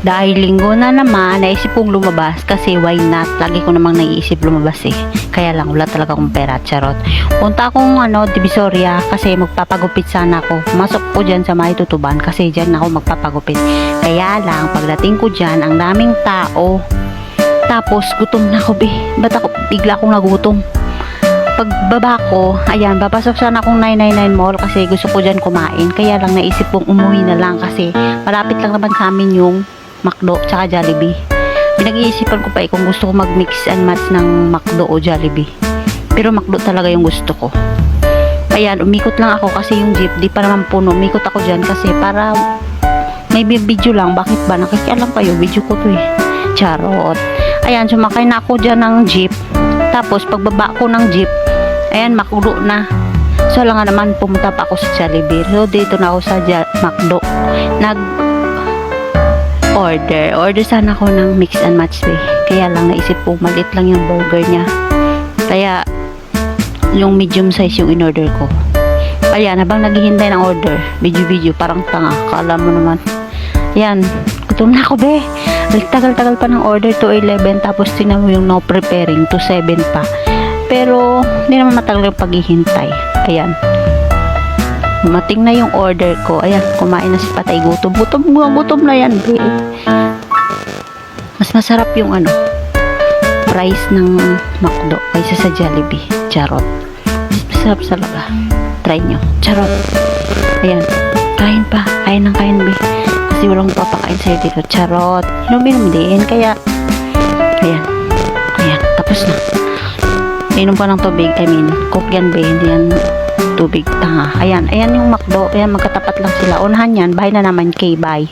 Dahil linggo na naman, naisip kong lumabas kasi why not? Lagi ko namang naiisip lumabas eh. Kaya lang, wala talaga akong pera, charot. Punta akong Divisoria kasi magpapagupit sana ako. Masok ko dyan sa may tutuban kasi dyan ako magpapagupit. Kaya lang, pagdating ko dyan, ang daming tao. Tapos, gutom na ako, ba't ako bigla akong nagutom? Pagbaba ko, ayan, papasok sana akong 999 mall kasi gusto ko dyan kumain. Kaya lang naisip kong umuwi na lang kasi malapit lang naman sa amin yung McDo tsaka Jollibee. Pinag-iisipan ko pa kung gusto ko mag-mix and match ng McDo o Jollibee. Pero McDo talaga yung gusto ko. Ayan, umikot lang ako kasi yung jeep, di pa naman puno. Umikot ako dyan kasi para may video lang. Bakit ba? Nakikialam kayo, video ko to eh. Charot. Ayan, sumakay na ako dyan ng jeep. Tapos, pagbaba ko ng jeep, ayan, McDo na. So, lang nga naman, pumunta pa ako sa Jollibee. So, dito na ako sa McDo. Order sana ako ng mix and match kaya lang naisip ko maliit lang yung burger niya, kaya yung medium size yung in-order ko. Ayan, habang naghihintay ng order, video parang tanga, kala mo naman. Ayan, gutom na ako tagal pa ng order to 11, tapos tingnan mo yung no preparing to 7 pa, pero hindi naman matagal yung paghihintay. Ayan, mating na yung order ko. Ayan, kumain na si Patay. Gutom na yan, Mas masarap yung price ng McDo kaysa sa Jollibee. Charot. Mas masarap talaga. Try nyo. Charot. Ayan, kain pa. Kain ng kain, kasi walang papakain sa'yo dito. Charot. Inom din. Kaya, ayan, tapos na. Inom pa ng tubig. I mean, cook yan, hindi yan tubig tanga. Ayan yung McDo. Ayan, magkatapat lang sila. Unahan yan. Bahay na naman. Bye.